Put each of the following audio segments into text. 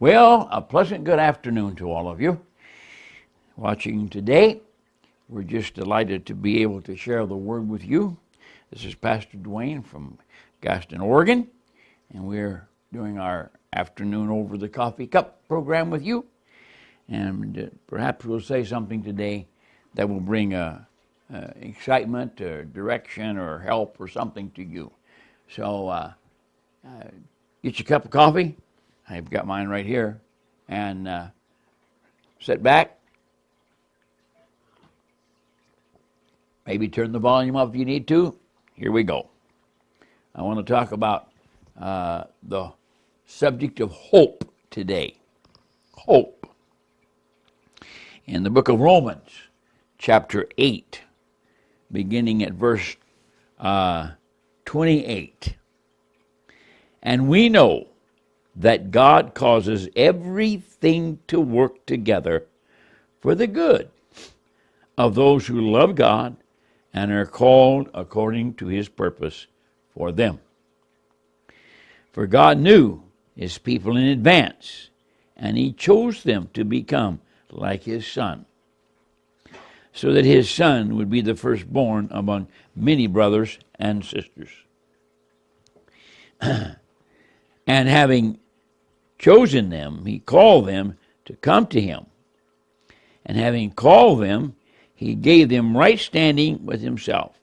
Well, a pleasant good afternoon to all of you watching today. We're just delighted to be able to share the Word with you. This is Pastor Dwayne from Gaston, Oregon, and we're doing our afternoon over the coffee cup program with you. And perhaps we'll say something today that will bring excitement or direction or help or something to you. So get your cup of coffee. I've got mine right here. And sit back. Maybe turn the volume up if you need to. Here we go. I want to talk about the subject of hope today. Hope. In the book of Romans, chapter 8, beginning at verse 28. And we know that God causes everything to work together for the good of those who love God and are called according to his purpose for them. For God knew his people in advance, and he chose them to become like his Son, so that his Son would be the firstborn among many brothers and sisters. And having chosen them, he called them to come to him. And having called them, he gave them right standing with himself.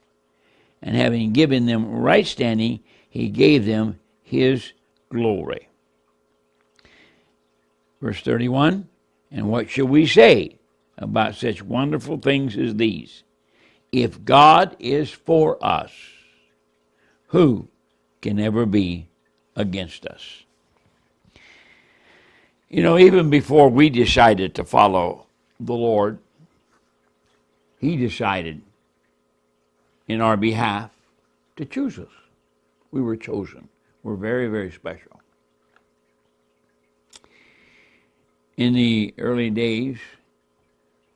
And having given them right standing, he gave them his glory. Verse 31, and what shall we say about such wonderful things as these? If God is for us, who can ever be against us? You know, even before we decided to follow the Lord, he decided in our behalf to choose us. We were chosen. We're very, very special. In the early days,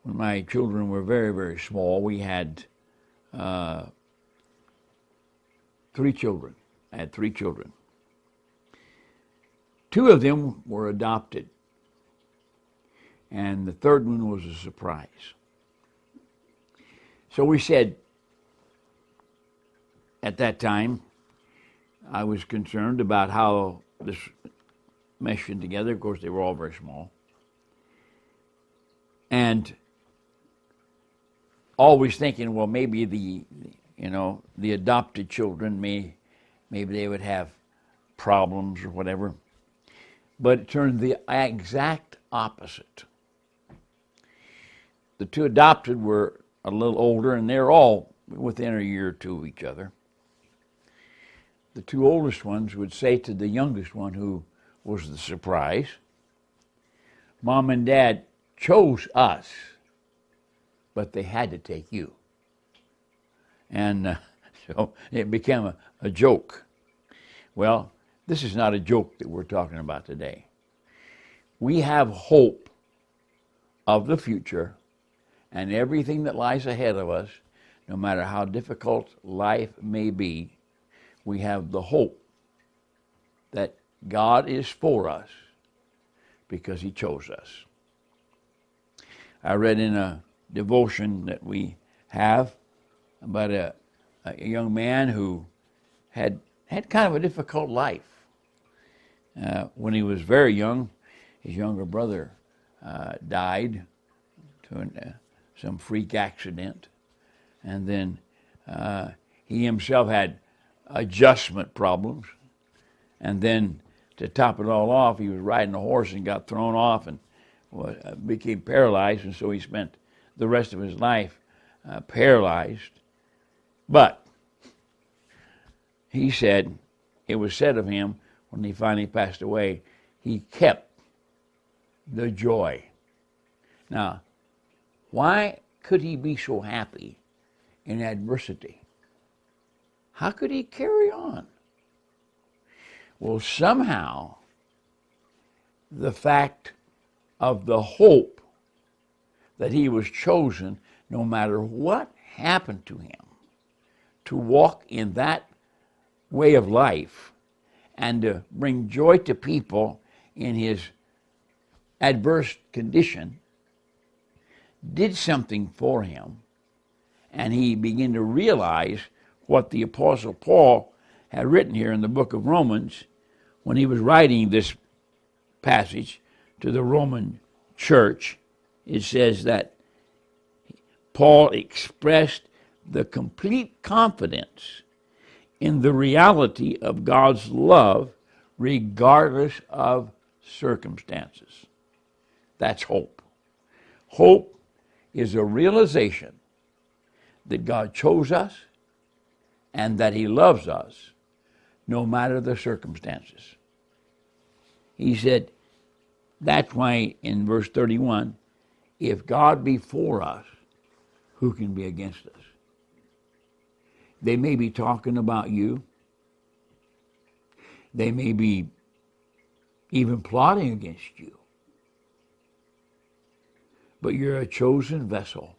when my children were very, very small, we had 3 children. I had 3 children. 2 of them were adopted, and the third one was a surprise. So we said, at that time, I was concerned about how this meshing together. Of course, they were all very small. And always thinking, well, maybe the adopted children, maybe they would have problems or whatever. But it turned the exact opposite. The 2 adopted were a little older, and they're all within a year or 2 of each other. The 2 oldest ones would say to the youngest one, who was the surprise, Mom and Dad chose us, but they had to take you. And so it became a joke. Well, this is not a joke that we're talking about today. We have hope of the future and everything that lies ahead of us, no matter how difficult life may be. We have the hope that God is for us because he chose us. I read in a devotion that we have about a young man who had kind of a difficult life. When he was very young, his younger brother died to some freak accident. And then he himself had adjustment problems. And then to top it all off, he was riding a horse and got thrown off and became paralyzed. And so he spent the rest of his life paralyzed. But he said, it was said of him, when he finally passed away, he kept the joy. Now, why could he be so happy in adversity? How could he carry on? Well, somehow, the fact of the hope that he was chosen, no matter what happened to him, to walk in that way of life and to bring joy to people in his adverse condition did something for him, and he began to realize what the Apostle Paul had written here in the book of Romans when he was writing this passage to the Roman church. It says that Paul expressed the complete confidence in the reality of God's love regardless of circumstances. That's hope. Hope is a realization that God chose us and that he loves us no matter the circumstances. He said, that's why in verse 31, if God be for us, who can be against us? They may be talking about you. They may be even plotting against you. But you're a chosen vessel.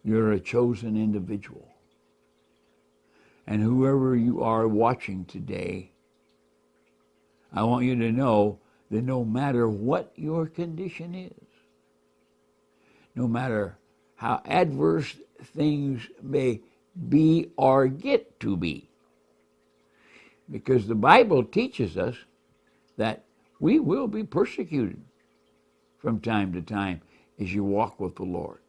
You're a chosen individual. And whoever you are watching today, I want you to know that no matter what your condition is, no matter how adverse things may be or get to be, because the Bible teaches us that we will be persecuted from time to time as you walk with the Lord,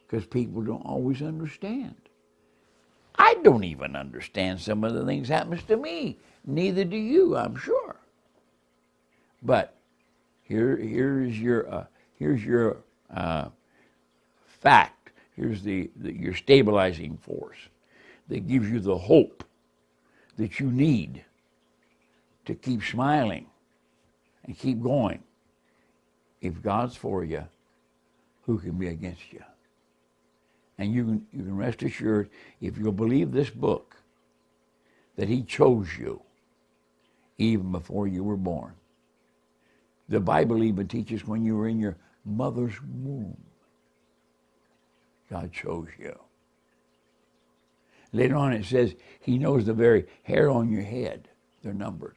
because people don't always understand. I don't even understand some of the things happens to me. Neither do you, I'm sure. But here's your fact. Here's your stabilizing force that gives you the hope that you need to keep smiling and keep going. If God's for you, who can be against you? And you can rest assured, if you'll believe this book, that he chose you even before you were born. The Bible even teaches when you were in your mother's womb, God chose you. Later on it says he knows the very hair on your head. They're numbered.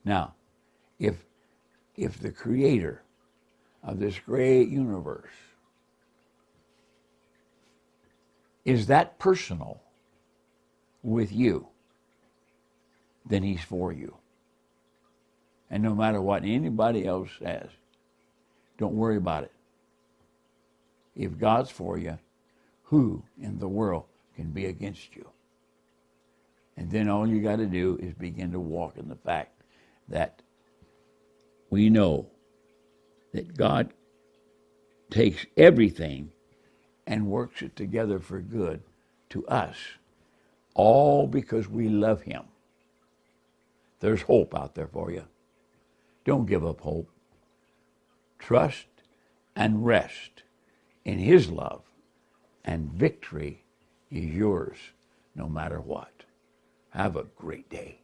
Now, if the creator of this great universe is that personal with you, then he's for you. And no matter what anybody else says, don't worry about it. If God's for you, who in the world can be against you? And then all you got to do is begin to walk in the fact that we know that God takes everything and works it together for good to us, all because we love him. There's hope out there for you. Don't give up hope. Trust and rest in his love, and victory is yours no matter what. Have a great day.